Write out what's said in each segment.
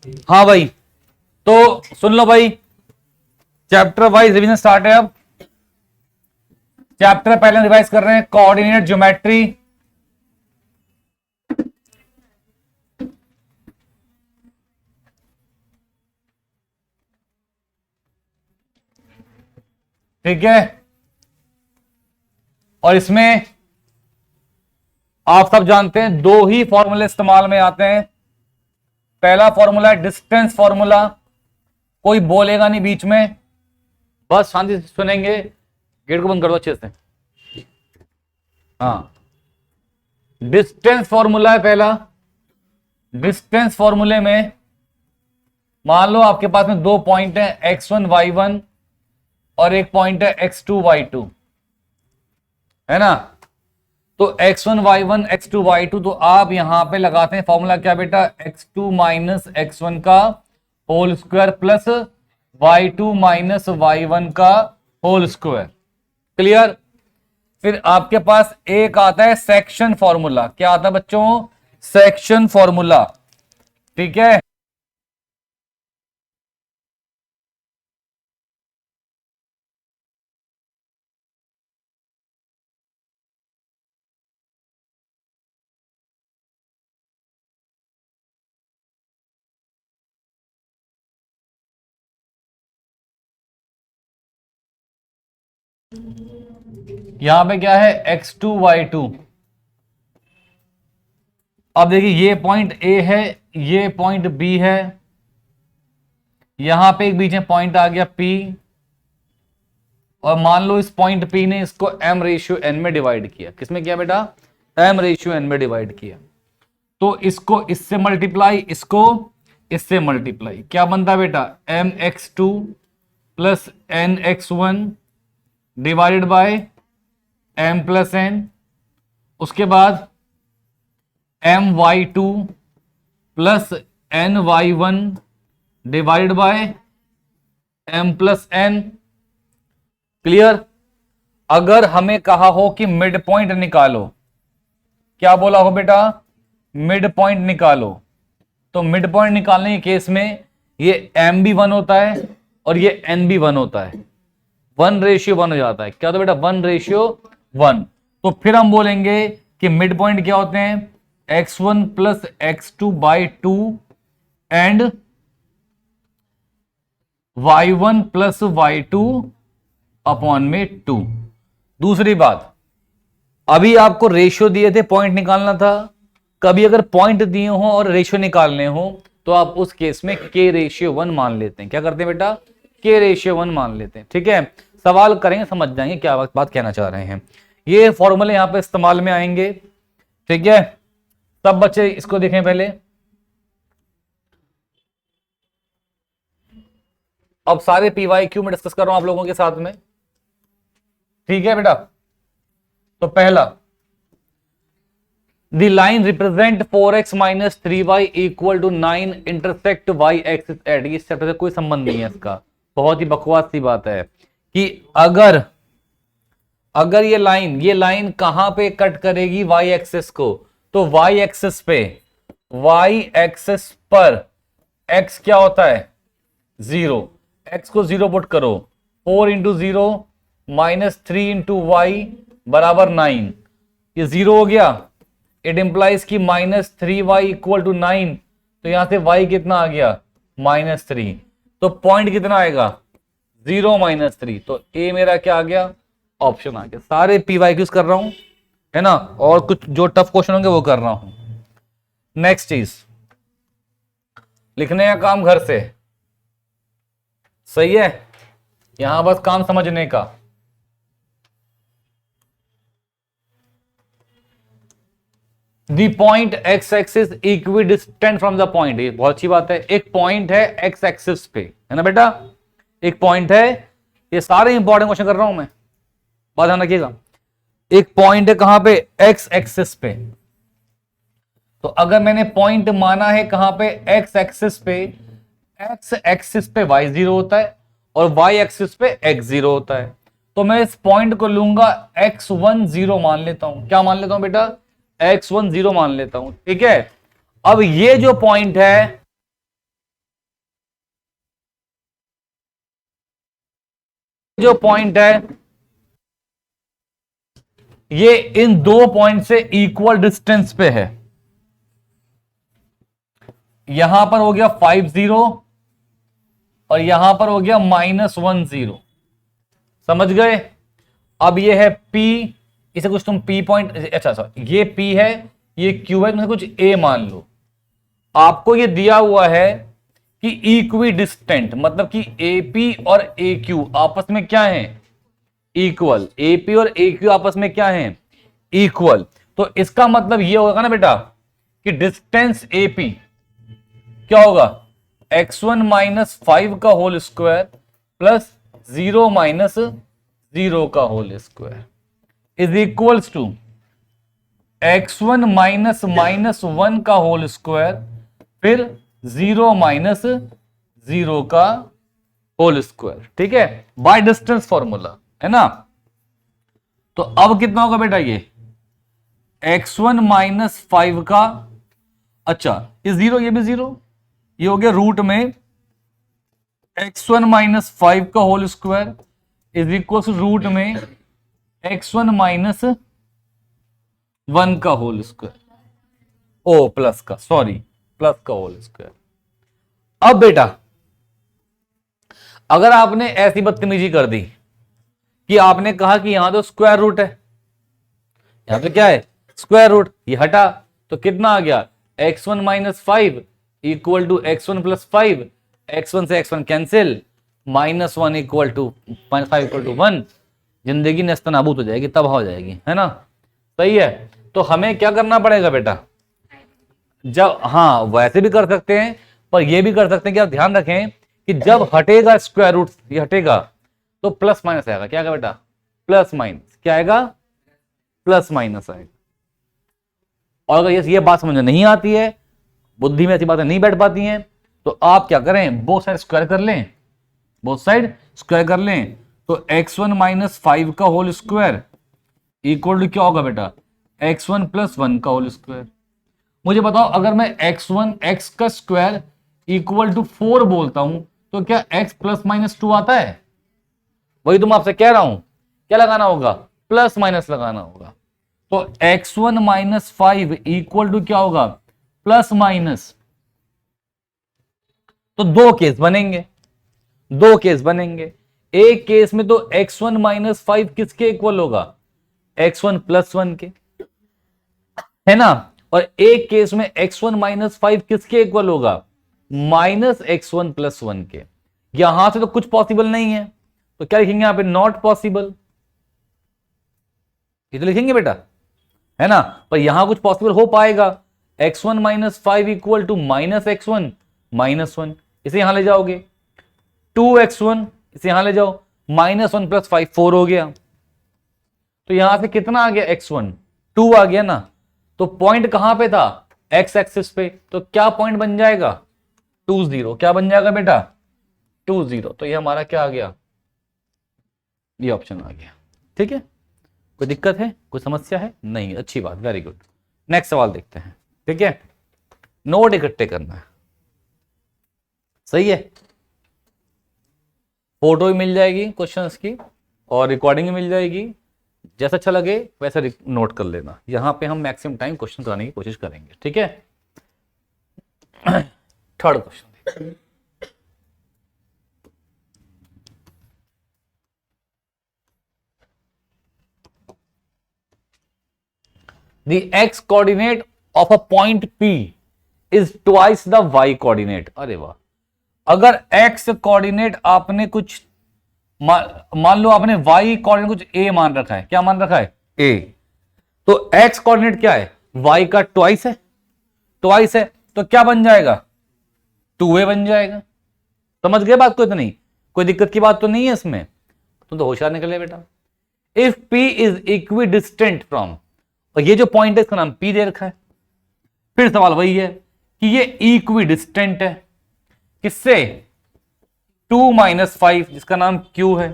हाँ भाई, तो सुन लो भाई, चैप्टर वाइज रिवीजन स्टार्ट है। अब चैप्टर पहले रिवाइज कर रहे हैं, कोऑर्डिनेट ज्योमेट्री। ठीक है, और इसमें आप सब जानते हैं दो ही फॉर्मूले इस्तेमाल में आते हैं। पहला फॉर्मूला है डिस्टेंस फॉर्मूला, कोई बोलेगा नहीं बीच में, बस शांति से सुनेंगे। गेट को बंद कर दो अच्छे से। हाँ, डिस्टेंस फॉर्मूला है पहला। डिस्टेंस फॉर्मूले में मान लो आपके पास में दो पॉइंट है x1 y1 और एक पॉइंट है x2 y2, है ना। तो x1 y1 x2 y2, तो आप यहां पे लगाते हैं फॉर्मूला क्या बेटा, x2 माइनस x1 का whole square plus y2 minus y1 का होल स्क्वायर। क्लियर। फिर आपके पास एक आता है सेक्शन फॉर्मूला। क्या आता है बच्चों, सेक्शन फॉर्मूला। ठीक है, यहां पे क्या है x2 y2। अब देखिए ये पॉइंट A है, ये पॉइंट B है, यहां पे एक बीच में पॉइंट आ गया P, और मान लो इस पॉइंट P ने इसको m/n में डिवाइड किया। किसमें किया बेटा, m/n में डिवाइड किया। तो इसको इससे मल्टीप्लाई, इसको इससे मल्टीप्लाई, क्या बनता है बेटा, mx2 plus nx1 divided by m plus n। उसके बाद my2 plus ny1 divided by m plus n। Clear. अगर हमें कहा हो कि मिड पॉइंट निकालो, क्या बोला हो बेटा, मिड पॉइंट निकालो, तो मिड पॉइंट निकालने के केस में ये m भी 1 होता है और ये n भी 1 होता है, 1:1 हो जाता है। क्या होता है बेटा, 1:1। तो फिर हम बोलेंगे कि मिड पॉइंट क्या होते हैं, x1 plus x2 by 2 and y1 plus y2 upon में 2। दूसरी बात, अभी आपको रेशियो दिए थे, पॉइंट निकालना था। कभी अगर पॉइंट दिए हो और रेशियो निकालने हो तो आप उस केस में k/1 मान लेते हैं। क्या करते हैं बेटा, k/1 मान लेते हैं। ठीक है, सवाल करेंगे समझ जाएंगे क्या बात कहना चाह रहे हैं। ये फॉर्मूले यहां पे इस्तेमाल में आएंगे। ठीक है, सब बच्चे इसको देखें पहले। अब सारे PYQ में डिस्कस कर रहा हूं आप लोगों के साथ में। ठीक है बेटा, तो पहला, the line represent 4x minus 3y equal to 9 intersect y axis at. इस चैप्टर से कोई संबंध नहीं है इसका, बहुत ही बकवास सी बात है कि अगर ये लाइन कहां पे कट करेगी y एक्सिस को, तो y एक्सिस पर x क्या होता है, 0। x को 0 पुट करो, 4 इंटू 0 माइनस 3 इंटू वाई बराबर 9। ये 0 हो गया। इट इंप्लाइज की -3y इक्वल टू 9, तो यहां से y कितना आ गया, -3। तो पॉइंट कितना आएगा, 0 -3। तो ए मेरा क्या आ गया, ऑप्शन आ गया। सारे PYQs कर रहा हूं, है ना, और कुछ जो टफ क्वेश्चन होंगे वो कर रहा हूं। नेक्स्ट चीज, लिखने का काम घर से, सही है, यहां बस काम समझने का। The point x axis equidistant from the point. ये बहुत अच्छी बात है, एक पॉइंट है एक्स एक्सिस पे, है ना बेटा, एक पॉइंट है। ये सारे इंपॉर्टेंट क्वेश्चन कर रहा हूं मैं, बात ध्यान रखिएगा। एक पॉइंट है कहां पे, एक्स एक्सिस पे। तो अगर मैंने पॉइंट माना है कहां पे, एक्स एक्सिस पे, एक्स एक्सिस पे y0 होता है और y एक्सिस पे x0 होता है। तो मैं इस पॉइंट को लूंगा x10 मान लेता हूं। क्या मान लेता हूं बेटा, x10 मान लेता हूं। ठीक है, अब ये जो पॉइंट है जो पॉइंट है ये इन दो पॉइंट से इक्वल डिस्टेंस पे है। यहां पर हो गया 50 और यहां पर हो गया -10। समझ गए? अब ये है P, इसे कुछ तुम P पॉइंट, अच्छा ये P है, ये Q है, तुमसे कुछ A मान लो। आपको ये दिया हुआ है कि इक्वी डिस्टेंट, मतलब कि AP और AQ आपस में क्या है? इक्वल। AP और AQ आपस में क्या है? इक्वल। तो इसका मतलब ये होगा ना बेटा कि डिस्टेंस AP क्या होगा? x1 माइनस 5 का होल स्क्वायर प्लस 0 माइनस 0 का whole square is equals to x1 minus -1 का होल स्क्वायर फिर 0 माइनस 0 का होल स्क्वायर। ठीक है, बाय डिस्टेंस फॉर्मूला है ना। तो अब कितना होगा बेटा? ये x1 माइनस 5 का, अच्छा ये 0, ये भी 0, ये हो गया रूट में x1 माइनस 5 का whole square is equal to root में x1 माइनस 1 का होल स्क्वायर, ओ प्लस का, सॉरी प्लस का होल स्क्वायर। अब बेटा अगर आपने ऐसी बदतमीजी कर दी कि आपने कहा कि यहां तो स्क्वायर रूट है, यहां पे क्या है? स्क्वायर रूट, ये हटा तो कितना आ गया? x1 minus 5 equal to x1 plus 5, x1 से x1 cancel, -1 equal to 5 equal to 1। जिंदगी नेस्तनाबूत हो जाएगी, तबाह हो जाएगी, है ना। सही है। तो हमें क्या करना पड़ेगा बेटा? जब, हाँ वैसे भी कर सकते हैं पर ये भी कर सकते हैं कि आप ध्यान रखें कि जब हटेगा स्क्वायर रूट, ये हटेगा तो प्लस माइनस आएगा। क्या आएगा बेटा? Plus minus. क्या आएगा? प्लस माइनस आएगा। और अगर ये बात समझ में नहीं आती है, बुद्धि में ऐसी बातें नहीं बैठ पाती हैं, तो आप क्या करें? बोथ साइड स्क्वायर कर लें, बोथ साइड स्क्वायर कर लें। तो x1 माइनस 5 का होल स्क्वायर इक्वल टू क्या होगा बेटा? x1 प्लस 1 का होल स्क्वायर। मुझे बताओ अगर मैं x1 x का स्क्वायर इक्वल टू 4 बोलता हूं तो क्या x प्लस माइनस 2 आता है? वही तुम आपसे कह रहा हूं, क्या लगाना होगा? प्लस माइनस लगाना होगा। तो x1 माइनस 5 इक्वल टू क्या होगा? Plus minus. तो दो केस बनेंगे, दो केस बनेंगे। एक केस में तो x1 माइनस 5 किसके इक्वल होगा? x1 प्लस 1 के, है ना। और एक केस में x1 माइनस 5 किसके इक्वल होगा? माइनस x1 प्लस 1 के। यहां से तो कुछ पॉसिबल नहीं है, तो क्या लिखेंगे यहां पे? Not possible. ये तो लिखेंगे बेटा, है ना। पर यहां कुछ पॉसिबल हो पाएगा? x1 minus 5 equal to minus x1 minus 1, इसे यहां ले जाओगे। 2x1 इसे यहां ले जाओ, -1 प्लस 5 4 हो गया। तो यहां से कितना आ गया? x1 2 आ गया ना। तो पॉइंट कहां पे था? x एक्सिस पे। तो क्या पॉइंट बन जाएगा? 2 0। क्या बन जाएगा बेटा? 2 0। तो ये हमारा क्या आ गया? ये ऑप्शन आ गया। ठीक है, कोई दिक्कत है, कोई समस्या है? नहीं, अच्छी बात, वेरी गुड। नेक्स्ट सवाल देखते हैं। ठीक है, नोट इकट्ठे करना है। सही है, फोटो भी मिल जाएगी क्वेश्चंस की और रिकॉर्डिंग भी मिल जाएगी। जैसा अच्छा लगे वैसा नोट कर लेना। यहां पे हम मैक्सिमम टाइम क्वेश्चन कराने की कोशिश करेंगे। ठीक है, third question. The x coordinate of a point P is twice the y coordinate। अरे वाह, अगर x कोऑर्डिनेट आपने कुछ मान लो, आपने y कोऑर्डिनेट कुछ a मान रखा है। क्या मान रखा है? a। तो x कोऑर्डिनेट क्या है? y का ट्वाइस है, ट्वाइस है। तो क्या बन जाएगा? 2a बन जाएगा। समझ गए बात को? इतनी कोई दिक्कत की बात तो नहीं है इसमें, तुम तो होशियार निकले बेटा। If p is equi distant from, और ये जो पॉइंट है इसका नाम P दे रखा है। फिर सवाल वही है कि ये इक्वी डिस्टेंट है किससे? 2 माइनस 5 जिसका नाम Q है।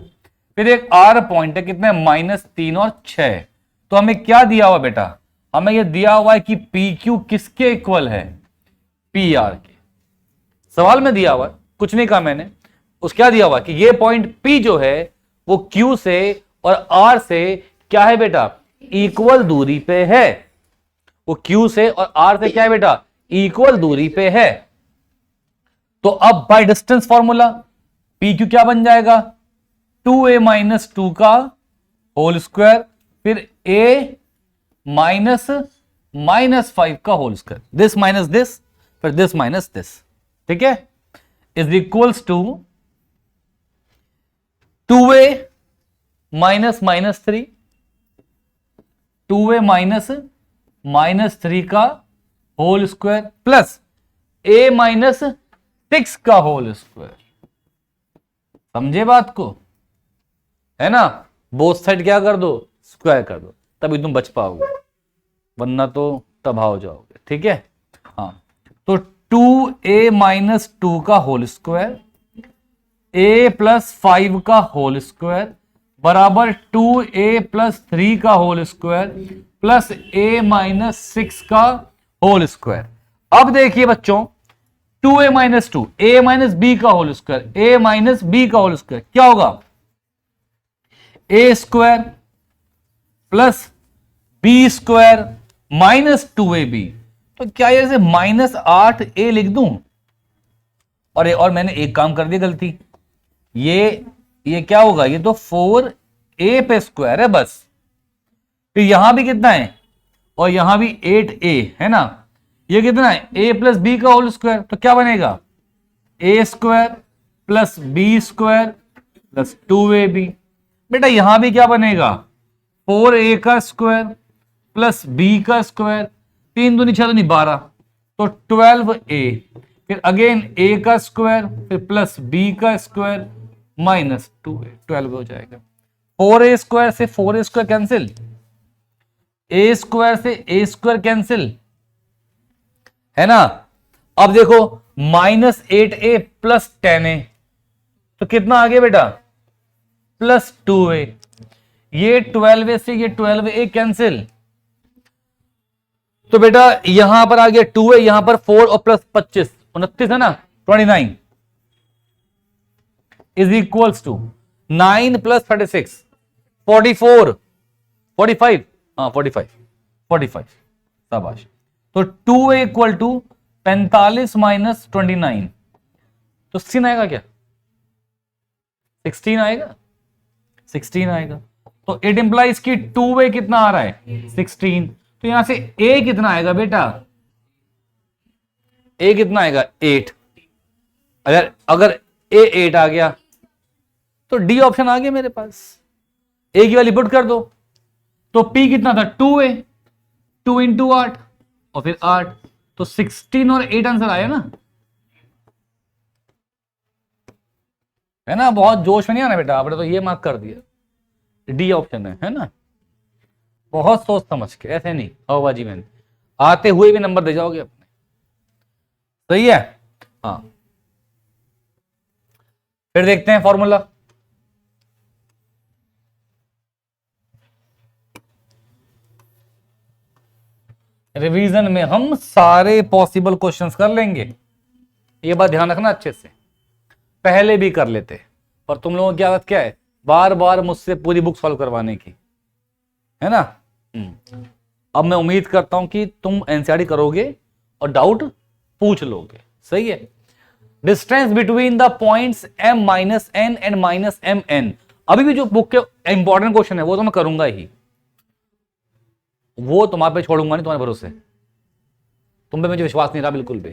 फिर एक R पॉइंट है, कितने? -3 और 6। तो हमें क्या दिया हुआ बेटा? हमें यह दिया हुआ है कि PQ किसके इक्वल है? PR के। सवाल में दिया हुआ है, कुछ नहीं कहा मैंने। उस क्या दिया हुआ कि ये पॉइंट P जो है वो Q से और R से क्या है बेटा, इक्वल दूरी पे है। वो Q से और R से क्या है बेटा, इक्वल दूरी पे है। तो अब बाय डिस्टेंस फॉर्मूला PQ क्या बन जाएगा, 2a माइनस 2 का होल स्क्वायर, फिर a माइनस -5 का whole square, this minus this, फिर दिस माइनस दिस, ठीक है, is equals to 2a minus -3, 2a minus 3 का whole square plus a minus 6 का होल स्क्वायर। समझे बात को, है ना। बोथ साइड क्या कर दो, स्क्वायर कर दो, तभी तुम बच पाओगे, वरना तो तबाह हो जाओगे, ठीक है। हाँ, तो 2a माइनस 2 का होल स्क्वायर, a प्लस 5 का होल स्क्वायर बराबर 2a प्लस 3 का whole square plus a minus 6 का होल स्क्वायर। अब देखिए बच्चों, 2a minus 2, a minus b का whole square, a minus b का होल स्क्वायर क्या होगा, a square plus b square minus 2ab। तो क्या ये से -8a लिख दूं, और मैंने एक काम कर दिया गलती, ये क्या होगा, ये तो 4a पे स्क्वायर है बस। फिर यहां भी कितना है, और यहां भी 8a है ना, ये कितना है, a प्लस बी का होल स्क्वायर, तो क्या बनेगा, a square plus B square plus 2ab। बेटा यहां भी क्या बनेगा, 4a का स्क्वायर प्लस b का स्क्वायर, 3 दूनी 6 दूनी 12, तो 12a, फिर अगेन a का स्क्वायर, फिर प्लस b का स्क्वायर माइनस 2a, 12 हो जाएगा। 4a स्क्वायर से 4a square cancel, a square से a स्क्वायर कैंसिल, है ना। अब देखो -8a प्लस 10a, तो कितना आ गया बेटा, प्लस 2a, ये 12a से ये 12a कैंसिल, तो बेटा यहां पर आ गया 2a, यहां पर 4 और प्लस 25 29 है ना, 29 इज इक्वल्स टू 9 प्लस 36 44 45, हाँ 45 शाबाश। तो 2a इक्वल टू 45 माइनस 29, तो 16 आएगा क्या, 16 आएगा, 16 आएगा। तो इट इंप्लाइज कि 2a कितना आ रहा है, 16। तो यहां से a कितना आएगा बेटा, a कितना आएगा 8। अगर a 8 आ गया तो d ऑप्शन आ गया मेरे पास, a की वैल्यू पुट कर दो। तो p कितना था, 2a, 2 इंटू 8 और फिर 8, तो 16 और 8 आंसर आया ना, है ना। बहुत जोश में नहीं आना बेटा, आपने तो ये मार्क कर दिया, डी ऑप्शन है ना। बहुत सोच समझ के, ऐसे नहीं हवाबाजी में, आते हुए भी नंबर दे जाओगे अपने, सही है। हाँ, फिर देखते हैं फॉर्मूला। रिवीजन में हम सारे पॉसिबल क्वेश्चंस कर लेंगे, ये बात ध्यान रखना अच्छे से, पहले भी कर लेते, पर तुम लोगों की आदत क्या है, बार बार मुझसे पूरी बुक सॉल्व करवाने की, है ना। अब मैं उम्मीद करता हूं कि तुम एनसीईआरटी करोगे और डाउट पूछ लोगे, सही है। Distance between the points m minus N and minus M N, अभी भी जो बुक के इंपॉर्टेंट क्वेश्चन है वो तो मैं करूंगा ही, वो तुम्हारे पे छोड़ूंगा नहीं, तुम्हारे भरोसे, तुम पे मुझे विश्वास नहीं रहा बिल्कुल भी।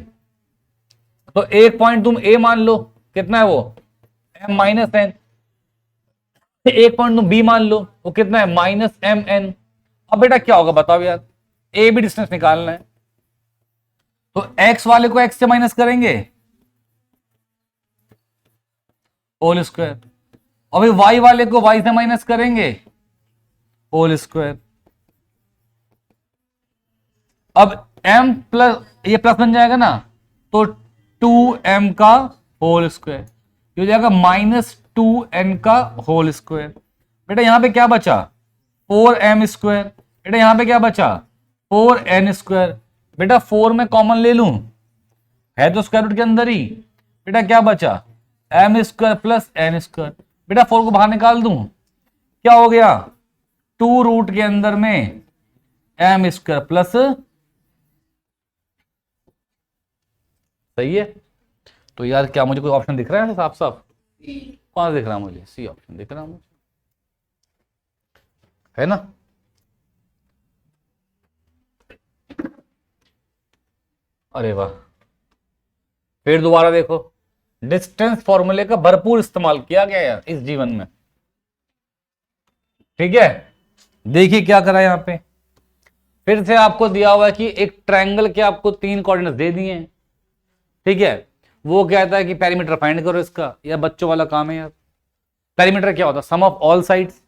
तो एक पॉइंट तुम a मान लो, कितना है वो, m माइनस एन, एक पॉइंट तुम b मान लो, वो कितना है, माइनस एम एन। अब बेटा क्या होगा बताओ यार, a भी डिस्टेंस निकालना है, तो x वाले को x से माइनस करेंगे होल स्क्वायर, और फिर y वाले को y से माइनस करेंगे होल स्क्वायर। अब m प्लस, ये प्लस बन जाएगा ना, तो 2m का होल स्क्वायर, ये हो जाएगा -2n का होल स्क्वायर। बेटा यहां पे क्या बचा, 4m स्क्वायर, बेटा यहां पे क्या बचा, 4n स्क्वायर। बेटा 4 में कॉमन ले लूं, है तो स्क्वायर रूट के अंदर ही, बेटा क्या बचा, m square plus n square. बेटा 4 को बाहर निकाल दूं, क्या हो गया, 2 रूट के अंदर में m स्क्वायर प्लस, सही है। तो यार क्या मुझे कोई ऑप्शन दिख रहा है साफ साफ? कौन सा दिख रहा है मुझे? सी ऑप्शन दिख रहा है मुझे, है ना। अरे वाह, फिर दोबारा देखो, डिस्टेंस फॉर्मूले का भरपूर इस्तेमाल किया गया यार इस जीवन में, ठीक है। देखिए क्या करा यहां पे, फिर से आपको दिया हुआ है कि एक ट्रायंगल के आपको 3 कोऑर्डिनेट्स दे दिए हैं, ठीक है। वो कहता है कि पेरीमीटर फाइंड करो इसका, या बच्चों वाला काम है यार। पेरीमीटर क्या होता है? सम ऑफ ऑल साइड्स।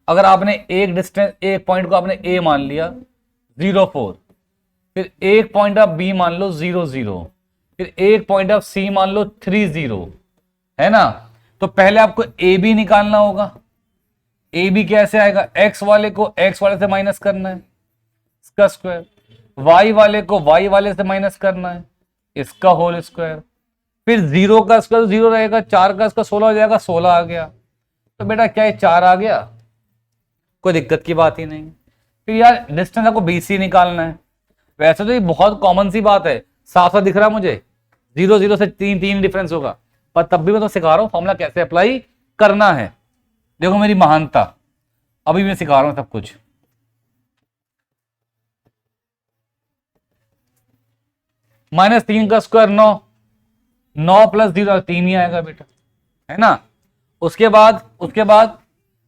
अगर आपने एक डिस्टेंस, एक पॉइंट को आपने ए मान लिया 0 4, फिर एक पॉइंट आप बी मान लो 0 0, फिर एक पॉइंट आप सी मान लो 3 0, है ना। तो पहले आपको ए बी निकालना होगा। ए बी कैसे आएगा? एक्स वाले को एक्स वाले से माइनस करना है, इसका स्क्वायर, वाई वाले को वाई वाले से माइनस करना है, इसका होल स्क्वायर, फिर 0 का स्क्वायर 0 रहेगा, 4 का इसका 16 हो जाएगा, 16 आ गया। तो बेटा क्या है, 4 आ गया, कोई दिक्कत की बात ही नहीं। फिर यार डिस्टेंस आपको बीसी निकालना है। वैसे तो ये बहुत कॉमन सी बात है, साफ साफ दिख रहा है मुझे, 0 0 से 3 3 डिफरेंस होगा, पर तब भी मैं तो सिखा रहा हूं फॉर्मूला कैसे अप्लाई करना है। देखो मेरी महानता, अभी मैं सिखा रहा हूं सब कुछ। -3 का स्क्वायर 9, 9 प्लस 0 3 ही आएगा बेटा, है ना। उसके बाद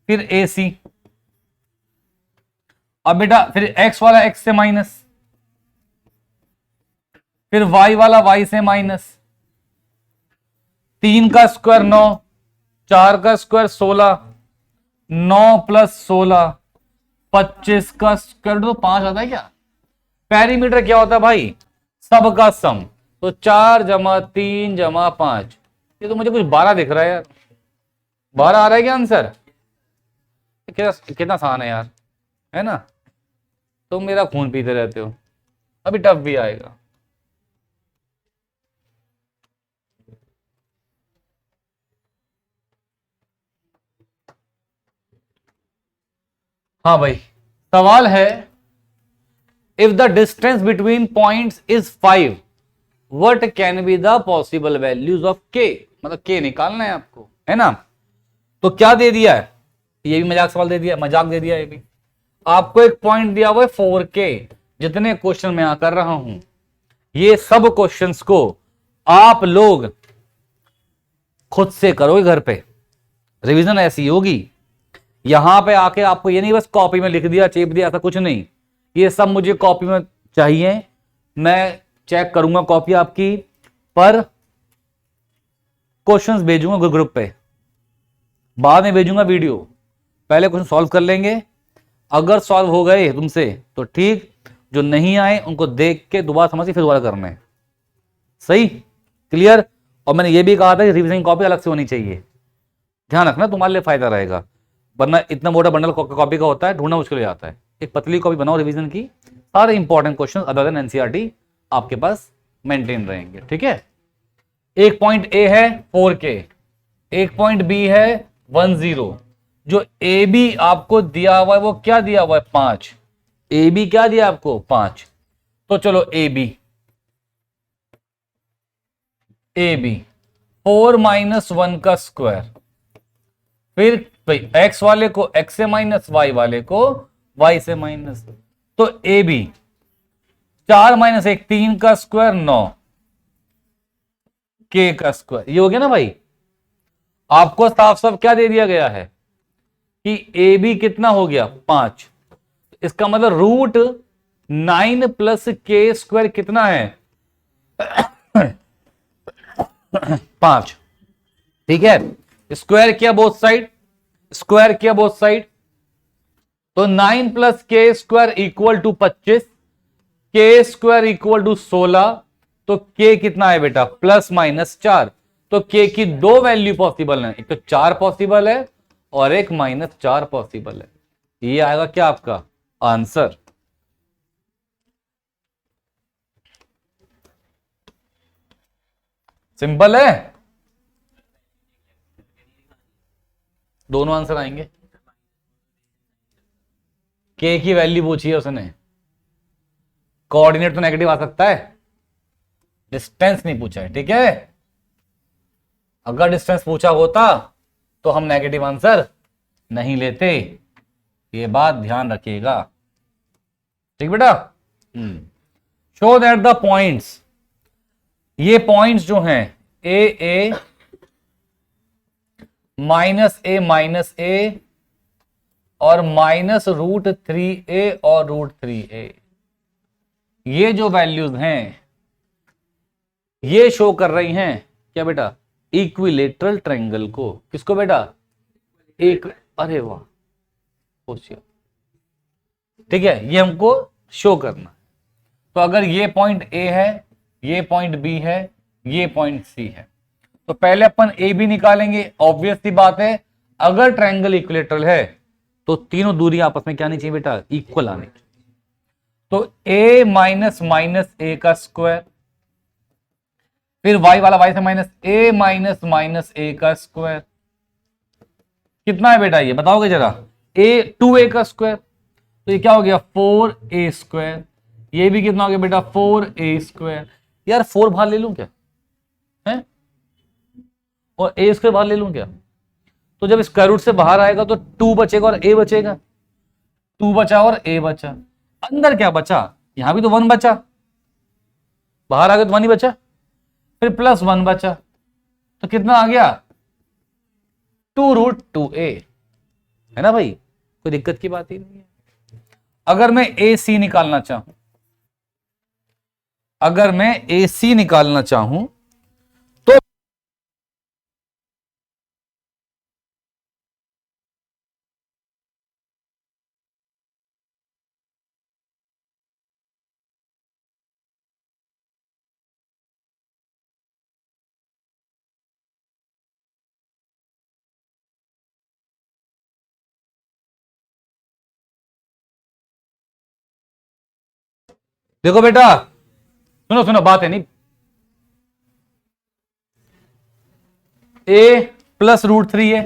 फिर ए सी, अब बेटा फिर एक्स वाला एक्स से माइनस, फिर वाई वाला वाई से माइनस, 3 का स्क्वायर 9, 4 का स्क्वायर 16, 9 प्लस 16 25 का स्क्वायर तो 5 आता है क्या? पेरीमीटर क्या होता है भाई? सबका सम। तो 4 जमा 3 जमा 5, ये तो मुझे कुछ 12 दिख रहा है यार, 12 आ रहा है क्या आंसर? कितना आसान है यार, है ना। तुम मेरा खून पीते रहते हो, अभी टफ भी आएगा। हाँ भाई, सवाल है, if the distance between points is 5, what can be the possible values of के, मतलब के निकालना है आपको, है ना। तो क्या दे दिया है, ये भी मजाक सवाल दे दिया, मजाक दे दिया ये भी। आपको एक पॉइंट दिया हुआ है 4K, जितने क्वेश्चन मैं यहां कर रहा हूं, ये सब क्वेश्चंस को आप लोग खुद से करोगे घर पे, रिवीजन ऐसी होगी। यहां पे आके आपको ये नहीं बस कॉपी में लिख दिया चेप दिया, ऐसा कुछ नहीं, ये सब मुझे कॉपी में चाहिए, मैं चेक करूंगा कॉपी आपकी, पर क्वेश्चंस भेजूंगा ग्रुप पे, बाद में भेजूंगा वीडियो, पहले क्वेश्चन सॉल्व कर लेंगे। अगर सॉल्व हो गए तुमसे तो ठीक, जो नहीं आए उनको देख के दोबारा समझ के फिर दोबारा करना है, सही, क्लियर। और मैंने ये भी कहा था कि रिवीजन कॉपी अलग से होनी चाहिए, ध्यान रखना, तुम्हारे लिए फायदा रहेगा, वरना इतना मोटा बंडल कॉपी का होता है, ढूंढना मुश्किल हो जाता है। एक पतली कॉपी बनाओ रिवीजन की, सारे important question other than NCERT आपके पास मेंटेन रहेंगे, ठीक है। एक पॉइंट ए है 4K, एक पॉइंट बी है 10, जो ए बी आपको दिया हुआ है वो क्या दिया हुआ है 5, ए बी क्या दिया आपको 5। तो चलो ए बी 4 - 1 का स्क्वायर, फिर भाई एक्स वाले को एक्स से माइनस, वाई वाले को वाई से माइनस, तो ए बी 4 - 1 3 का स्क्वायर 9, के का स्क्वायर, ये हो गया ना भाई। आपको साफ साफ क्या दे दिया गया है कि ए बी कितना हो गया 5, इसका मतलब √9 + k² कितना है 5, ठीक है। स्क्वायर किया बोथ साइड, स्क्वायर किया बोथ साइड, तो 9 + k² = 25, k² = 16, तो k कितना है बेटा +- 4, तो k की 2 वैल्यू पॉसिबल है, एक तो 4 पॉसिबल है और एक -4 पॉसिबल है, ये आएगा क्या आपका आंसर। सिंपल है। दोनों आंसर आएंगे। के की वैल्यू पूछी है उसने, कोऑर्डिनेट तो नेगेटिव आ सकता है, डिस्टेंस नहीं पूछा है, ठीक है। अगर डिस्टेंस पूछा होता तो हम नेगेटिव आंसर नहीं लेते, ये बात ध्यान रखिएगा, ठीक बेटा। शो दैट द पॉइंट्स, ये पॉइंट्स जो हैं ए माइनस ए और -√3a और √3a, ये जो वैल्यूज हैं ये शो कर रही हैं क्या बेटा, इक्विलेटरल ट्रायंगल को। किसको बेटा, एक, अरे वाह होशियार, ठीक है, ये हमको शो करना है। तो अगर ये पॉइंट ए है, ये पॉइंट बी है, ये पॉइंट सी है, तो पहले अपन ए बी निकालेंगे। ऑब्वियस सी बात है, अगर ट्रायंगल इक्विलेटरल है तो तीनों दूरी आपस में क्या आनी चाहिए बेटा, इक्वल आनी चाहिए। तो a माइनस ए का स्क्वायर, फिर y वाला y से माइनस ए का स्क्वायर, कितना है बेटा ये बताओगे जरा, 2a का स्क्वायर, तो ये क्या हो गया 4a स्क्वायर। ये भी कितना हो गया बेटा 4a स्क्वायर। यार 4 बाहर ले लूं क्या है, और a स्क्वायर बाहर ले लूं क्या, तो जब स्क्वायर रूट से बाहर आएगा तो 2 बचेगा और a बचेगा, 2 बचा और a बचा। अंदर क्या बचा, यहां भी तो 1 बचा, बाहर आ गया तो 1 ही बचा, फिर +1 बचा, तो कितना आ गया 2√2a, है ना भाई, कोई दिक्कत की बात ही नहीं है। अगर मैं AC निकालना चाहूं, अगर मैं AC निकालना चाहूं तो देखो बेटा, सुनो सुनो, बात है नहीं, a प्लस √3a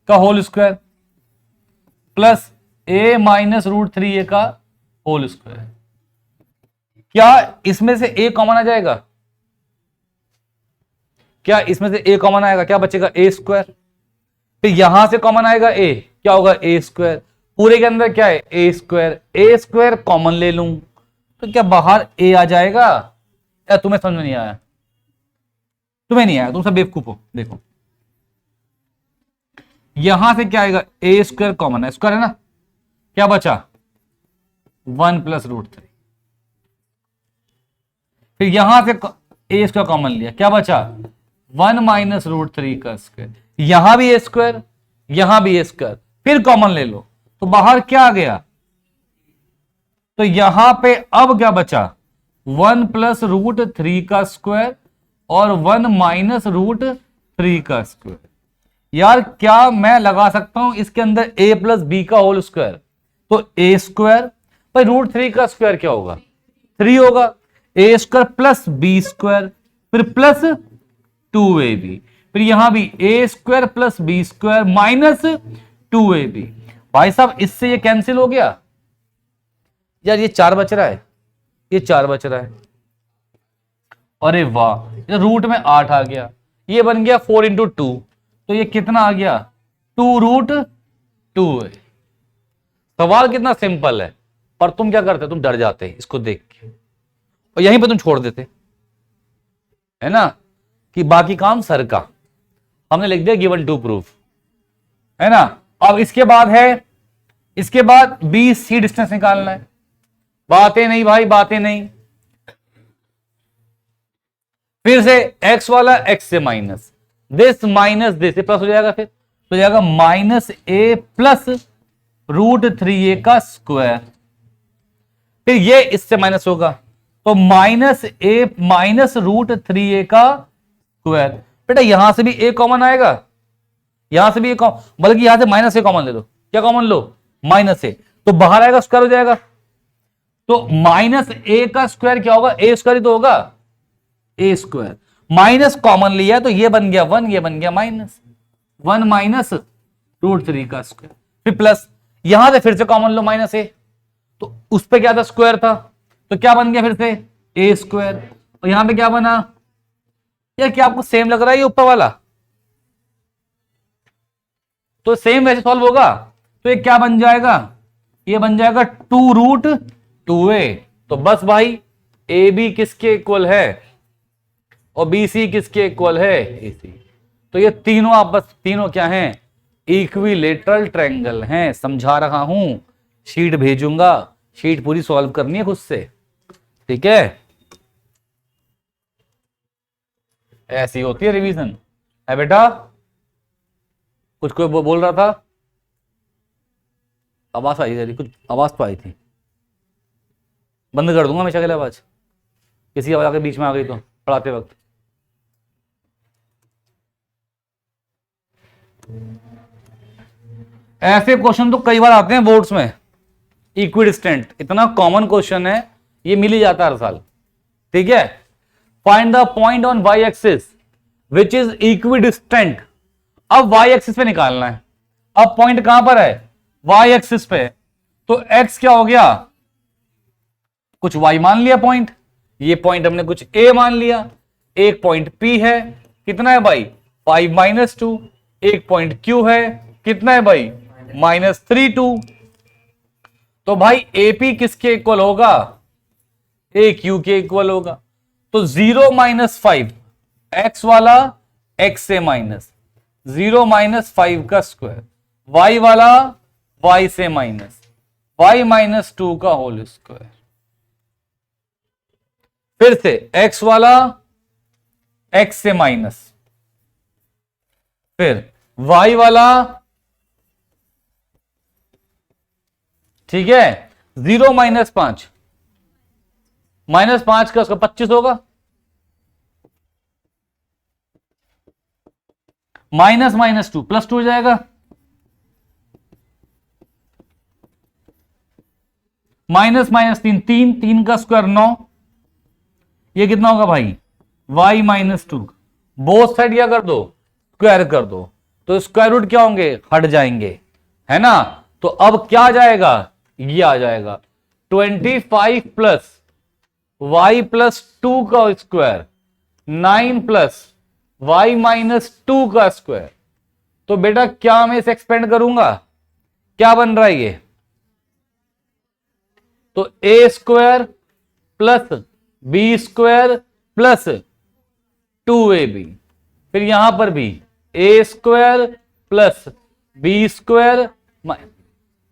का whole square plus a minus √3a का होल स्क्वायर, क्या इसमें से a कॉमन आ जाएगा, क्या इसमें से a कॉमन आएगा, क्या बचेगा a स्क्वायर, फिर यहां से कॉमन आएगा a, क्या होगा a स्क्वायर, पूरे के अंदर क्या है a स्क्वायर कॉमन ले लूं तो क्या बाहर a आ जाएगा। या तुम्हें समझ में नहीं आया, तुम्हें नहीं आया, तुम सब बेवकूफ हो। देखो यहां से क्या आएगा, a स्क्वायर कॉमन है, स्क्वायर है ना, क्या बचा 1 प्लस √3, फिर यहां से a स्क्वायर कॉमन लिया, क्या बचा 1 माइनस √3 का स्क्वायर, यहां भी a स्क्वायर, यहां भी a स्क्वायर, फिर कॉमन ले लो तो बाहर क्या आ गया, तो यहां पे अब क्या बचा 1 प्लस √3 का स्क्वायर और 1 माइनस √3 का स्क्वायर। यार क्या मैं लगा सकता हूं इसके अंदर a प्लस बी का होल स्क्वायर, तो a स्क्वायर भाई √3 का स्क्वायर क्या होगा 3 होगा, a square plus B square फिर प्लस 2ab, फिर यहां भी a square plus B square minus 2ab। भाई साहब इससे ये कैंसिल हो गया, यार ये 4 बच रहा है, ये 4 बच रहा है, अरे वाह रूट में 8 आ गया, ये बन गया 4 × 2, तो ये कितना आ गया 2√2 है। सवाल कितना सिंपल है, पर तुम क्या करते, तुम डर जाते इसको देख के और यहीं पे तुम छोड़ देते, है ना, कि बाकी काम सर का, हमने लिख दिया गिवन टू प्रूफ, है ना। अब इसके बाद है, इसके बाद BC डिस्टेंस निकालना है, बातें नहीं भाई बातें नहीं, फिर से x वाला x से माइनस दिस प्लस हो जाएगा, फिर तो जाएगा -a प्लस √3a का स्क्वायर, फिर ये इससे माइनस होगा तो -a माइनस √3a का स्क्वायर। बेटा यहां से भी a कॉमन आएगा, यहां से भी a कॉमन, बल्कि यहां से -a कॉमन ले लो, क्या कॉमन लो -a, तो बाहर आएगा स्क्वायर हो जाएगा, तो -a का स्क्वायर क्या होगा, a स्क्वायर ही तो होगा a स्क्वायर माइनस कॉमन लिया तो ये बन गया 1, ये बन गया माइनस 1 माइनस √3 का स्क्वायर, फिर प्लस, यहां से फिर से कॉमन लो माइनस ए, तो उस पे क्या था स्क्वायर था, तो क्या बन गया फिर से ए स्क्वायर, और यहां पे क्या बना यार, क्या आपको सेम लग रहा है ये ऊपर वाला, तो सेम वैसे सॉल्व होगा, तो ये क्या बन जाएगा, ये बन जाएगा 2√2a, तो बस भाई ए बी किसके इक्वल है और बी सी किसके इक्वल है, ए सी, तो ये तीनों आपस, तीनों क्या हैं, इक्विलेटरल ट्रायंगल हैं, समझा रहा हूं, शीट भेजूंगा, शीट पूरी सॉल्व करनी है खुद से, ठीक है, ऐसी होती है रिवीजन, है बेटा, कुछ कोई बोल रहा था, आवाज आई थी, कुछ आवाज तो आई थी, बंद कर दूंगा हमेशा के लिए आवाज, किसी आवाज आके बीच में आ गई तो पढ़ाते वक्त। ऐसे क्वेश्चन तो कई बार आते हैं बोर्ड्स में, इक्विडिस्टेंट इतना कॉमन क्वेश्चन है, ये मिल ही जाता है हर साल, ठीक है। Find the point on Y axis which is equidistant, अब वाई एक्सिस पे निकालना है, अब पॉइंट कहां पर है, वाई एक्सिस पे, तो एक्स क्या हो गया, कुछ वाई मान लिया पॉइंट, ये पॉइंट हमने कुछ ए मान लिया, एक पॉइंट पी है, कितना है भाई 5-2, एक पॉइंट क्यू है, कितना है भाई -3-2, तो भाई एपी किसके इक्वल होगा, ए क्यू के इक्वल होगा, तो 0-5 एक्स वाला एक्स से माइनस, 0-5 का स्क्वायर, वाई वाला वाई से माइनस, y-2 का होल स्क्वायर, फिर से x वाला x से माइनस, फिर y वाला, ठीक है, 0-5, -5 का उसका 25 होगा, -2 +2 हो जाएगा, -3 का स्क्वायर 9, ये कितना होगा भाई y-2, बोथ साइड क्या कर दो स्क्वायर कर दो, तो स्क्वायर रूट क्या होंगे हट जाएंगे, है ना, तो अब क्या आ जाएगा, ये आ जाएगा 25 प्लस y+2 का स्क्वायर, 9 प्लस y-2 का स्क्वायर, तो बेटा क्या मैं इसे एक्सपेंड करूंगा, क्या बन रहा है ये, तो A square plus B square plus 2ab, फिर यहां पर भी A square plus B square,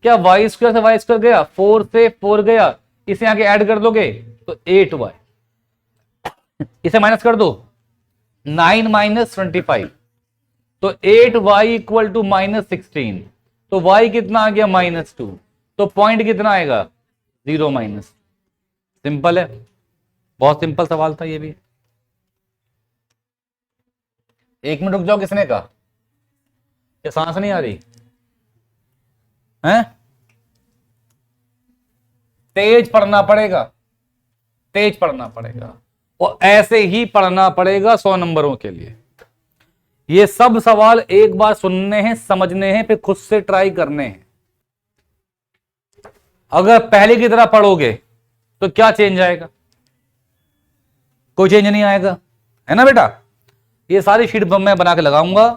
क्या वाई स्क्वायर से वाई स्क्वायर गया, 4 से 4 गया, इसे आगे ऐड कर दोगे तो 8y, इसे माइनस कर दो 9 - 25, तो 8y = -16, तो y कितना आ गया -2, तो पॉइंट कितना आएगा 0-, सिंपल है, बहुत सिंपल सवाल था ये भी। 1 मिनट रुक जाओ, किसने कहा, क्या सांस नहीं आ रही है, तेज पढ़ना पड़ेगा, तेज पढ़ना पड़ेगा, और ऐसे ही पढ़ना पड़ेगा 100 नंबरों के लिए। ये सब सवाल एक बार सुनने हैं, समझने हैं, फिर खुद से ट्राई करने हैं। अगर पहले की तरह पढ़ोगे तो क्या चेंज आएगा, कोई चेंज नहीं आएगा, है ना बेटा। ये सारी शीट मैं बना के लगाऊंगा,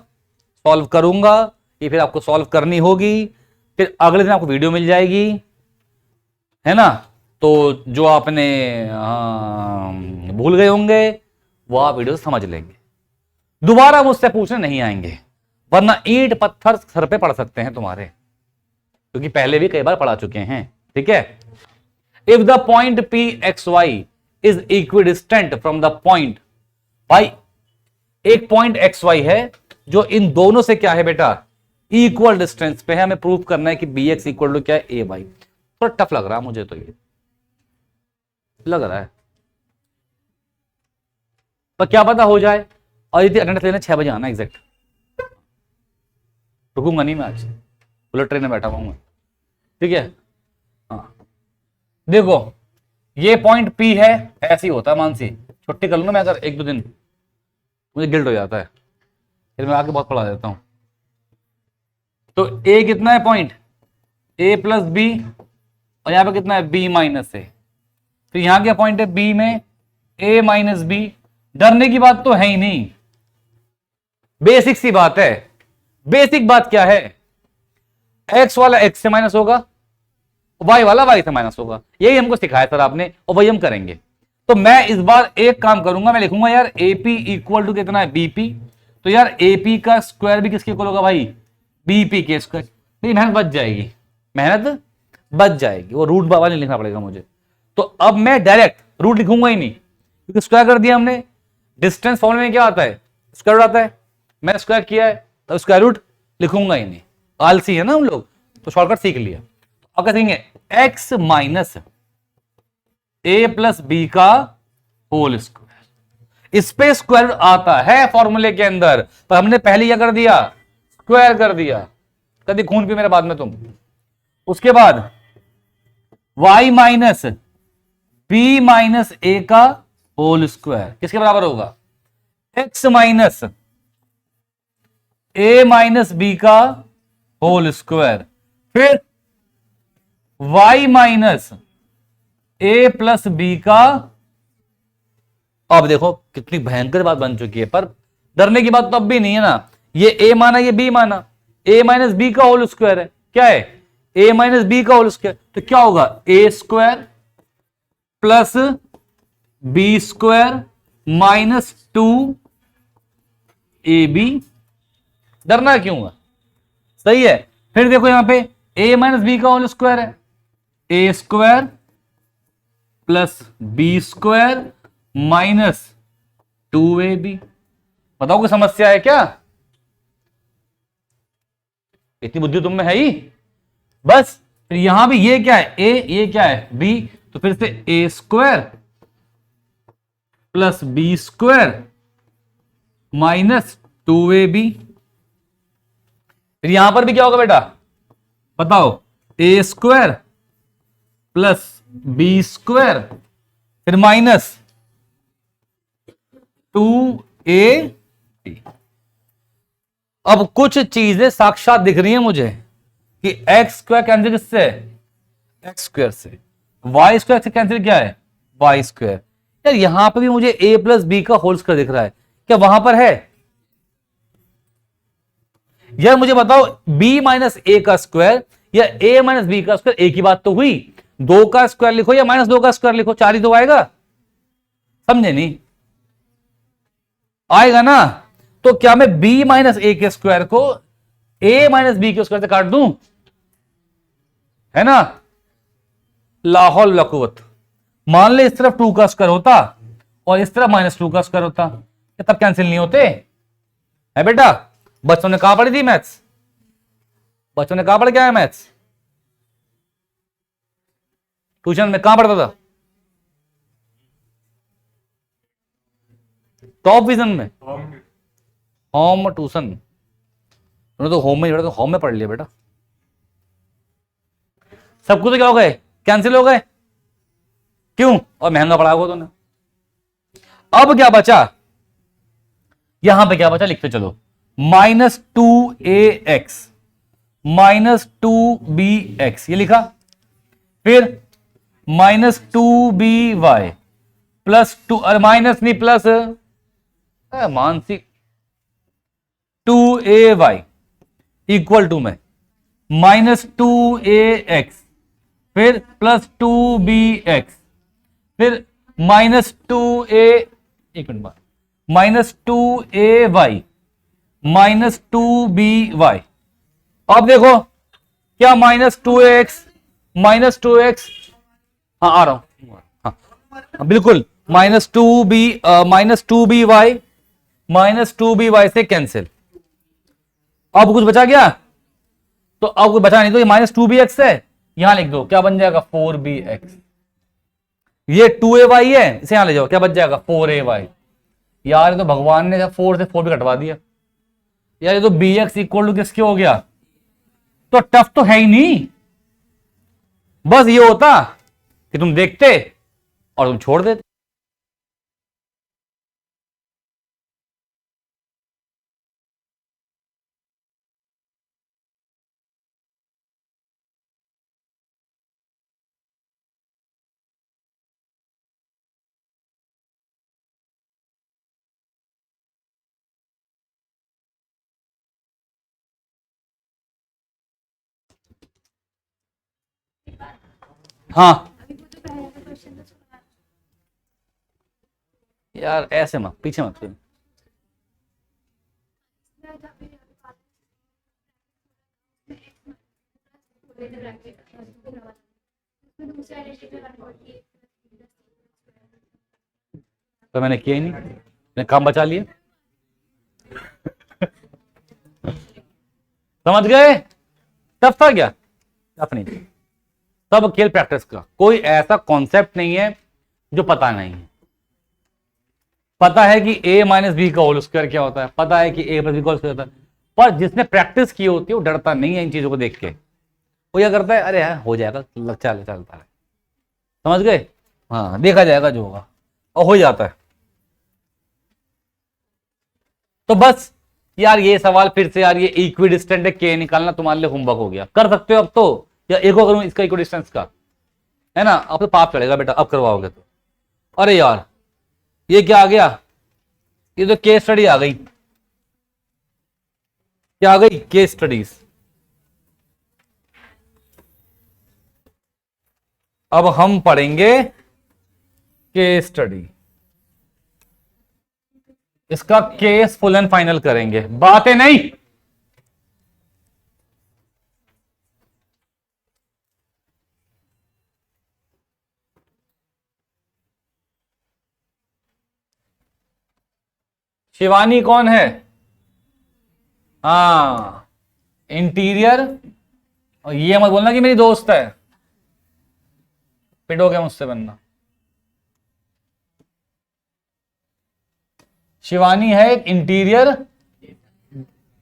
सॉल्व करूंगा, ये फिर आपको सॉल्व करनी होगी, फिर अगले दिन आपको वीडियो मिल जाएगी, है ना, तो जो आपने भूल गए होंगे वो आप वीडियो से समझ लेंगे, दोबारा मुझसे पूछने नहीं आएंगे, वरना ईंट पत्थर सर पे पड़ सकते हैं तुम्हारे, क्योंकि पहले भी कई बार पढ़ा चुके हैं, ठीक है। If the point P X Y is equidistant from the point, भाई एक पॉइंट एक्स वाई है जो इन दोनों से क्या है बेटा, इक्वल डिस्टेंस पे है, हमें प्रूव करना है कि बी एक्स इक्वल टू क्या है ए वाई। थोड़ा टफ लग रहा है मुझे, तो ये लग रहा है, पर क्या पता हो जाए। और यदि अटेंडेंस लेने 6 बजे आना एग्जैक्ट, रुकूंगा नहीं मैं आज, बुलेट ट्रेन में बैठा हुआ हूं, ठीक है। हाँ देखो, ये पॉइंट पी है, ऐसे ही होता है, मानसी छुट्टी कर लूँ मैं अगर 1-2 दिन, मुझे गिल्ट हो जाता है, फिर मैं आके बहुत पढ़ा देता हूं। तो a कितना है पॉइंट, a प्लस बी, और यहां पे कितना है b माइनस ए। तो यहां क्या पॉइंट है b में a माइनस बी। डरने की बात तो है ही नहीं, बेसिक सी बात है। बेसिक बात क्या है, x वाला x से माइनस होगा, y वाला y से माइनस होगा। यही हमको सिखाया सर आपने, और वही हम करेंगे। तो मैं इस बार एक काम करूंगा, मैं लिखूंगा यार AP इक्वल टू कितना है BP। तो यार AP का स्क्वायर भी किसके इक्वल होगा भाई, BP के स्क्वायर। तो मेहनत बच जाएगी, मेहनत बच जाएगी, वो रूट वाला नहीं लिखना पड़ेगा मुझे। तो अब मैं डायरेक्ट रूट लिखूंगा ही नहीं, क्योंकि स्क्वायर कर दिया हमने। डिस्टेंस फॉर्मूले में क्या आता है, स्क्वायर रूट आता है। मैंने स्क्वायर किया है तो स्क्वायर रूट लिखूंगा ही नहीं, आलसी है ना हम लोग, तो शॉर्टकट सीख लिया। अब क्या कहेंगे, x माइनस ए प्लस बी का होल स्क्वायर। इस पे स्क्वायर आता है फॉर्मूले के अंदर, पर हमने पहले क्या कर दिया, स्क्वायर कर दिया। कभी खून पी मेरे बाद में तुम। उसके बाद y माइनस बी माइनस ए का होल स्क्वायर किसके बराबर होगा, x माइनस ए माइनस बी का होल स्क्वायर। फिर y माइनस ए प्लस बी का। अब देखो कितनी भयंकर बात बन चुकी है, पर डरने की बात तो अब भी नहीं है ना। ये a माना, ये b माना, a माइनस बी का होल स्क्वायर है। क्या है, a माइनस बी का होल स्क्वायर। तो क्या होगा, a square plus B square minus 2ab। डरना क्यों है, सही है। फिर देखो यहां पे a माइनस बी का होल स्क्वायर है, a square plus B square minus 2ab। बताओ कोई समस्या है क्या, इतनी बुद्धि तुम में है ही बस। फिर यहां भी ये क्या है, a, ये क्या है b, तो फिर से a square plus B square minus 2ab। फिर यहां पर भी क्या होगा बेटा, बताओ, a square plus B square फिर माइनस 2ab। अब कुछ चीजें साक्षात दिख रही हैं मुझे कि एक्स स्क्वायर कैंसिल किससे है, एक्स स्क्वायर से। वाई स्क्वायर से कैंसिल क्या है, वाई स्क्वायर। यार यहां पर भी मुझे a प्लस बी का होल स्क्वायर दिख रहा है, क्या वहां पर है। यार मुझे बताओ, b माइनस ए का स्क्वायर या a माइनस बी का स्क्वायर, एक ही बात तो हुई। 2 का स्क्वायर लिखो या माइनस 2 का स्क्वायर लिखो, 4 ही तो आएगा, समझे नहीं, आएगा ना। तो क्या मैं b माइनस ए के स्क्वायर को a माइनस बी के स्क्वायर से काट दूं, है ना। लाहौल लकुवत। मान ले इस तरफ 2 का स्क्वायर होता और इस तरफ माइनस 2 का स्क्वायर होता, तब कैंसिल नहीं होते है बेटा। बच्चों ने कहां पढ़ी थी मैथ्स, बच्चों ने कहां पढ़ के आया मैथ्स, ट्यूशन में कहां पढ़ता था, टॉप विजन में, होम ट्यूशन। तुमने तो होम में ही पढ़ा, तो होम में पढ़ लिया बेटा। सब कुछ तो क्या हो गए, कैंसिल हो गए, क्यों, और महंगा पढ़ा हुआ तूने। अब क्या बचा, यहां पे क्या बचा, लिखते चलो, -2ax -2bx, ये लिखा। फिर -2by प्लस 2, अरे माइनस नहीं प्लस, मानसिक 2ay इक्वल टू में -2ax फिर प्लस 2bx फिर -2a, एक मिनट बाद, -2ay -2by। अब देखो क्या, -2ax -2x, हाँ आ रहा हूं, हाँ बिल्कुल, -2by से कैंसिल। अब कुछ बचा गया, तो अब कुछ बचा नहीं, तो ये -2bx है, यहां लिख दो, क्या बन जाएगा 4bx। ये 2ay है, इसे यहां ले जाओ, क्या बच जाएगा 4ay। यार ये तो भगवान ने 4 से 4 भी कटवा दिया यार, ये तो bx इक्वल टू किसके हो गया, तो टफ तो है ही नहीं। बस ये होता कि तुम देखते और तुम छोड़ देते। हाँ यार ऐसे मत, पीछे मत करो। तो मैंने किया ही नहीं, मैंने काम बचा लिया। समझ गए? तब था क्या? अपनी सब खेल प्रैक्टिस का, कोई ऐसा कॉन्सेप्ट नहीं है जो पता नहीं है। पता है कि a माइनस बी का होल स्क्वायर क्या होता है, पता है कि a प्लस बी का होल स्क्वायर होता है, पर जिसने प्रैक्टिस की होती है वो डरता नहीं है इन चीजों को देख के। वो क्या करता है, अरे यार हो जाएगा, चलता है। समझ गए? हाँ, देखा जाएगा जो होगा, और हो जाता है। तो बस यार ये सवाल फिर से यार, ये इक्विडिस्टेंट है के निकालना तुम्हारे लिए होमवर्क हो गया, कर सकते हो अब तो, या एक और करूं इसका इक्विडिस्टेंस का, है ना? अब तो पाप चढ़ेगा बेटा, अब करवाओगे तो। अरे यार ये क्या आ गया, ये तो केस स्टडी आ गई। क्या आ गई? Case studies. अब हम पढ़ेंगे केस स्टडी, इसका केस फुल एंड फाइनल करेंगे, बातें नहीं। शिवानी कौन है? हाँ, इंटीरियर। और ये मत बोलना कि मेरी दोस्त है, पिटोगे मुझसे बनना। शिवानी है एक इंटीरियर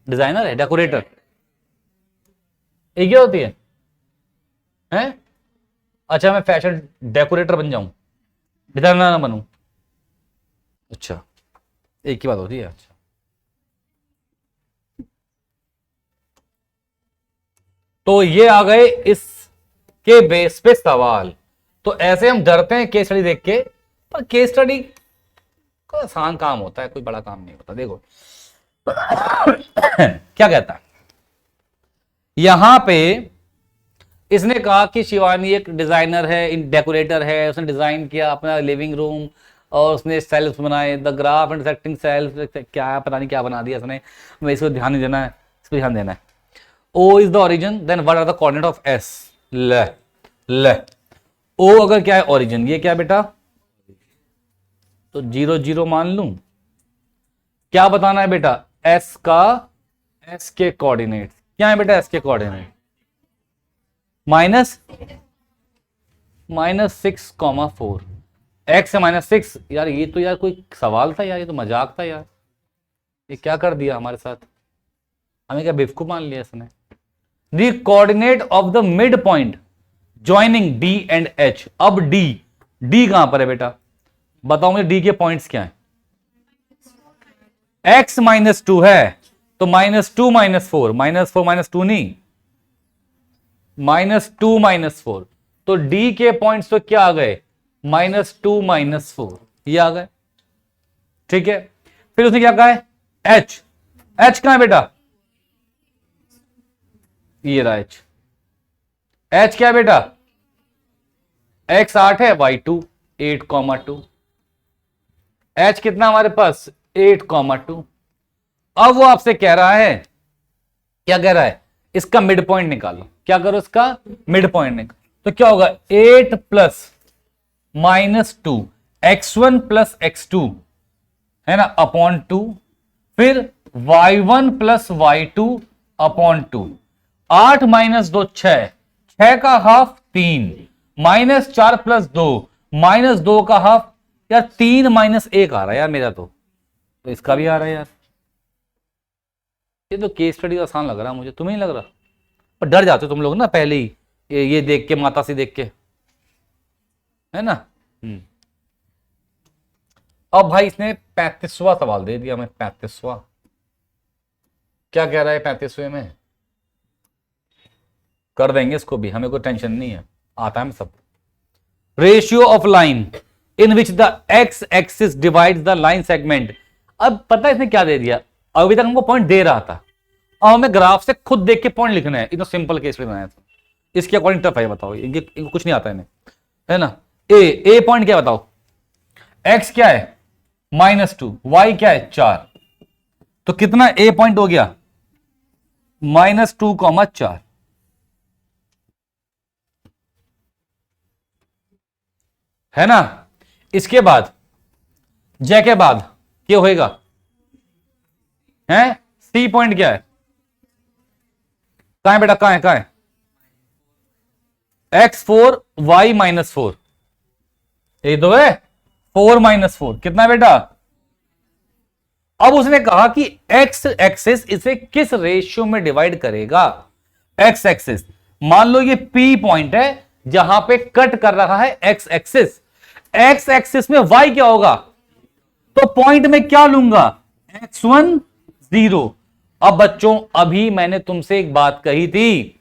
डिजाइनर है, डेकोरेटर। एक ही होती है हैं? अच्छा, मैं फैशन डेकोरेटर बन जाऊं, डिजाइनर ना बनूं? अच्छा, एक ही बात होती है। अच्छा, तो ये आ गए इसके बेस पे सवाल। तो ऐसे हम डरते हैं केस स्टडी देख के, पर केस स्टडी को आसान काम होता है, कोई बड़ा काम नहीं होता। देखो क्या कहता है यहां पे, इसने कहा कि शिवानी एक डिजाइनर है, डेकोरेटर है, उसने डिजाइन किया अपना लिविंग रूम, और उसने सेल्फ बनाए, द ग्राफ एंड सेक्टिंग सेल्फ, क्या पता नहीं क्या बना दिया उसने, मैं इसको ध्यान नहीं देना है, इस पर ध्यान देना है। O is the origin, then what are the coordinate of S? ले O अगर क्या है ओरिजिन, ये क्या बेटा, तो 0 0 मान लूं। क्या बताना है बेटा? S का, S के कोऑर्डिनेट क्या है बेटा? S के कोऑर्डिनेट -6,4, x है -6। यार ये तो यार कोई सवाल था यार, ये तो मजाक था यार, ये क्या कर दिया हमारे साथ, हमें क्या बेवकूफ मान लिया इसने। The coordinate of the mid point joining D and H। अब D कहां पर है बेटा, बताओ मुझे D के पॉइंट्स क्या है? x -2 है, तो -2 -4, -4 -2 नहीं, -2 -4, तो D के पॉइंट्स तो क्या आ गए? -2 -4, ये आ गए। ठीक है, फिर उसने क्या कहा है? H कहां है बेटा? ये रहा H क्या है बेटा? x 8 है, y 2, 8,2। H कितना हमारे पास? 8,2। अब वो आपसे कह रहा है, क्या कह रहा है? इसका मिड पॉइंट निकालो। क्या करो? इसका मिड पॉइंट निकालो। तो क्या होगा? 8 प्लस -2 x1 प्लस x2 है ना, अपॉन 2, फिर y1 प्लस y2 अपॉन 2। 8 -2 6 का हाफ 3, -4 प्लस 2 -2 का हाफ। यार 3 -1 आ रहा है यार मेरा, तो इसका भी आ रहा है यार। ये तो केस स्टडी आसान लग रहा है मुझे, तुम्हें नहीं लग रहा? पर डर जाते हो तुम लोग ना पहले ही, ये देख के, माता से देख के, है ना। अब भाई इसने 35वां सवाल दे दिया हमें, 35वां। क्या कह रहा है 35वें में? कर देंगे इसको भी, हमें कोई टेंशन नहीं है, आता है सब। Ratio of line in which the x axis divides the line segment. अब पता है इसने क्या दे दिया, अभी तक हमको पॉइंट दे रहा था, अब हमें ग्राफ से खुद देख के पॉइंट लिखना है। इतना सिंपल केस बनाया था, इसके अकॉर्डिंग टफ है, बताओ, इनको कुछ नहीं आता है इन्हें। है ना। ए पॉइंट क्या बताओ, एक्स क्या है -2, वाई क्या है 4, तो कितना ए पॉइंट हो गया -2, 4। है ना। इसके बाद जे के बाद क्या होएगा, है सी पॉइंट क्या है, कहां है बेटा, कहां है x4 y -4, ये दो है 4 -4 कितना है बेटा। अब उसने कहा कि x एक्सिस इसे किस रेशियो में डिवाइड करेगा, x एक्सिस मान लो ये P पॉइंट है जहां पे कट कर रहा है x एक्सिस, x एक्सिस में y क्या होगा, तो पॉइंट में क्या लूंगा x1 0। अब बच्चों अभी मैंने तुमसे एक बात कही थी,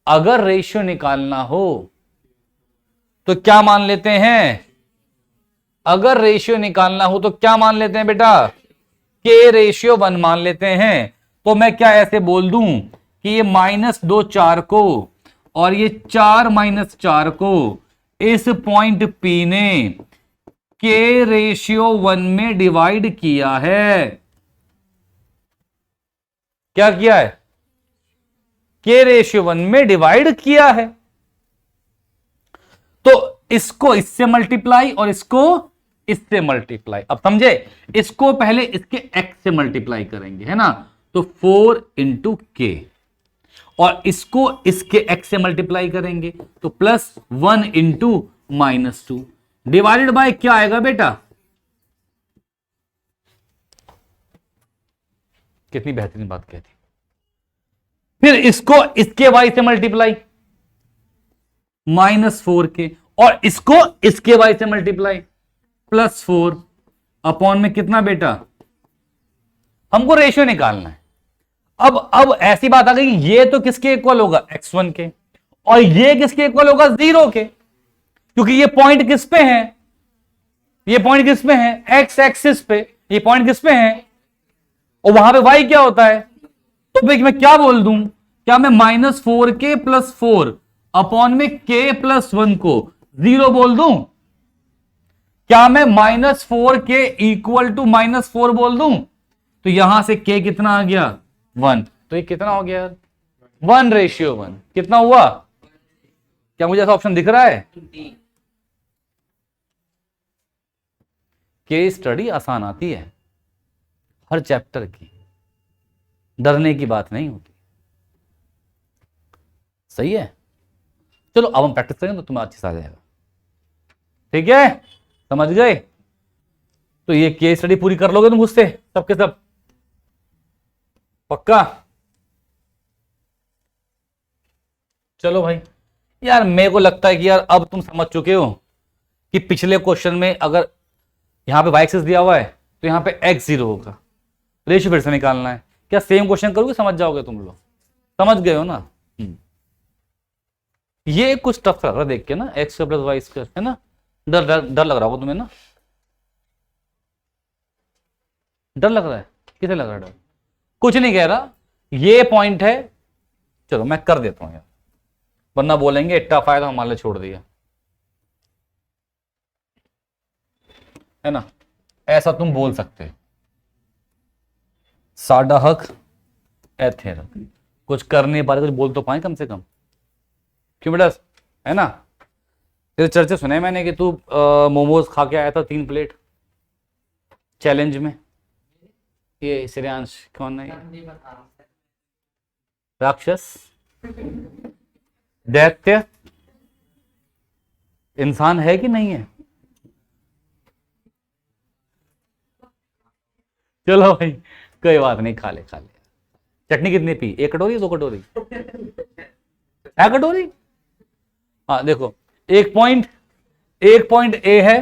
अगर रेशियो निकालना हो तो क्या मान लेते हैं, अगर रेशियो निकालना हो तो क्या मान लेते हैं बेटा, k रेशियो 1 मान लेते हैं। तो मैं क्या ऐसे बोल दूं कि ये -2 4 को और ये 4 - 4 को इस पॉइंट P ने k रेशियो 1 में डिवाइड किया है, क्या किया है, k रेशियो 1 में डिवाइड किया है। तो इसको इससे मल्टीप्लाई और इसको इससे मल्टीप्लाई, अब समझे, इसको पहले इसके x से मल्टीप्लाई करेंगे, है ना, तो 4 × k, और इसको इसके x से मल्टीप्लाई करेंगे तो +1 × -2 डिवाइडेड बाय क्या आएगा बेटा, कितनी बेहतरीन बात कहती। फिर इसको इसके y से मल्टीप्लाई -4k, और इसको इसके y से मल्टीप्लाई +4 अपॉन में कितना बेटा, हमको रेशियो निकालना है। अब ऐसी बात आ गई, ये तो किसके इक्वल होगा x1 के, और ये किसके इक्वल होगा 0 के, क्योंकि ये पॉइंट किस पे है, ये पॉइंट किस पे है x एक्सिस पे, ये पॉइंट किस पे है, और वहां पे y क्या होता है। तो मैं क्या बोल दूं, क्या मैं -4k + 4 अपॉन में k + 1 को 0 बोल दूं, क्या मैं -4k = -4 बोल दूं, तो यहां से k कितना आ गया 1, तो ये कितना हो गया 1:1, कितना हुआ, क्या मुझे ऐसा ऑप्शन दिख रहा है। केस स्टडी आसान आती है, हर चैप्टर की डरने की बात नहीं होती, सही है। चलो अब हम प्रैक्टिस करेंगे तो तुम्हें अच्छे से आ जाएगा, ठीक है, समझ गए। तो ये केस स्टडी पूरी कर लोगे तुम मुझसे सबके सब, पक्का। चलो भाई, यार मेरे को लगता है कि यार अब तुम समझ चुके हो कि पिछले क्वेश्चन में अगर यहां पे y एक्सिस दिया हुआ है तो यहां पे x 0 होगा, रेशियो फिर से निकालना है। क्या सेम क्वेश्चन करोगे, समझ जाओगे तुम लोग, समझ गए हो ना। ये कुछ टफ लग रहा है देख के ना, x + y², है ना, डर डर डर लग रहा होगा तुम्हें ना, डर लग रहा है, किसे लग रहा है डर, कुछ नहीं कह रहा, ये पॉइंट है। चलो मैं कर देता हूं यार, वरना बोलेंगे टफ आया तो हमारे लिए छोड़ दिया, है ना, ऐसा तुम बोल सकते हो, साडा हक एथेर, कुछ कर नहीं पा रहे, कुछ बोल तो पाए कम से कम, क्यों बेटा, है ना। तेरे चर्चे सुने मैंने कि तू मोमोज खा के आया था 3 प्लेट चैलेंज में, ये श्रेयांश कौन है, राक्षस, दैत्य, इंसान है कि नहीं है। चलो भाई कोई बात नहीं, खा ले खा ले। चटनी कितनी पी, 1 कटोरी 2 कटोरी, 1 कटोरी। हाँ देखो, एक पॉइंट ए है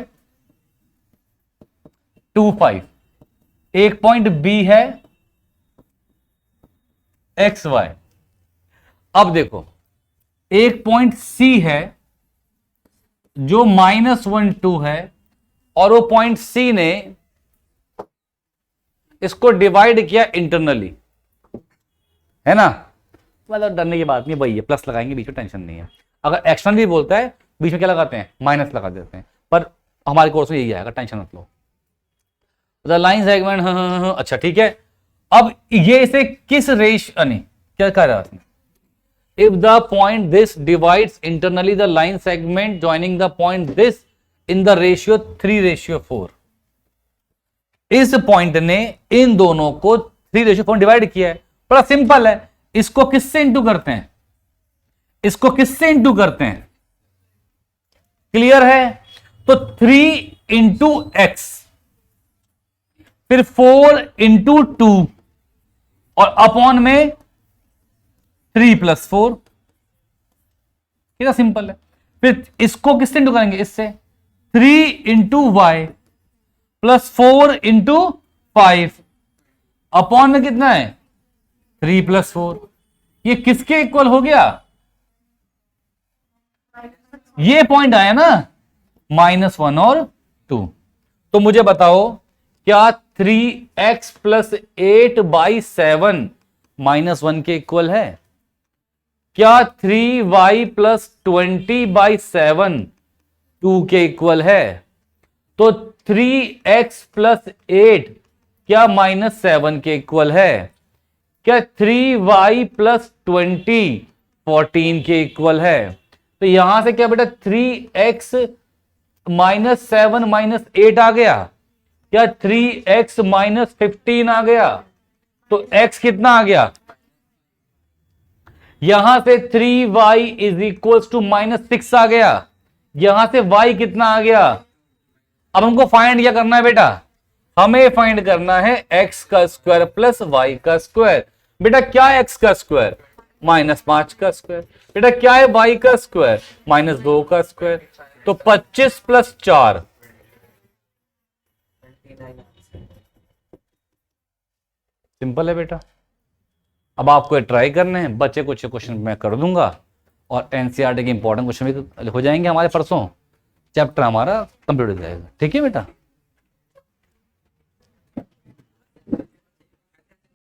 25, एक पॉइंट बी है XY। अब देखो एक पॉइंट सी है जो -1 2 है, और वो पॉइंट सी ने इसको डिवाइड किया इंटरनली, है ना, मतलब डरने की बात नहीं, वही है, प्लस लगाएंगे बीच में, टेंशन नहीं है। अगर x1 भी बोलता है बीच में क्या लगाते हैं, माइनस लगा देते हैं, पर हमारे कोर्स में यही आएगा, टेंशन मत लो। द लाइन सेगमेंट, अच्छा ठीक है। अब ये इसे किस रेशियो, नहीं क्या कह रहा है, if the point this divides internally the line segment joining the point this in the ratio 3:4, इस पॉइंट ने इन दोनों को 3:4 डिवाइड किया है। बड़ा सिंपल है, इसको किससे इंटू करते हैं, इसको किससे इंटू करते हैं, क्लियर है। तो 3 इंटू एक्स, फिर 4 इंटू 2 और अपॉन में 3 + 4, कितना सिंपल है। फिर इसको किससे इंटू करेंगे, इससे 3 into y plus 4 into 5 upon में कितना है 3 + 4। ये किसके इक्वल हो गया, ये पॉइंट आया ना, -1 और 2। तो मुझे बताओ क्या 3x + 8/7 -1 के इक्वल है, क्या 3y + 20/7 2 के इक्वल है। तो 3x + 8 क्या -7 के इक्वल है, क्या 3y + 20 14 के इक्वल है। तो यहां से क्या बेटा 3x -7 - 8 आ गया, क्या 3x - 15 आ गया। तो x कितना आ गया, यहां से 3y = -6 आ गया, यहां से y कितना आ गया। अब हमको फाइंड क्या करना है बेटा, हमें फाइंड करना है x का स्क्वायर प्लस y का स्क्वायर। बेटा क्या है x का स्क्वायर, -5 का स्क्वायर। बेटा क्या है y का स्क्वायर, -2 का स्क्वायर। तो 25 + 4 सिंपल है बेटा। अब आपको ट्राई करने हैं, बच्चे कुछ क्वेश्चन मैं कर दूंगा और एनसीईआरटी के इंपॉर्टेंट क्वेश्चन भी हो जाएंगे हमारे, परसों चैप्टर हमारा कंप्लीट हो जाएगा। ठीक है बेटा।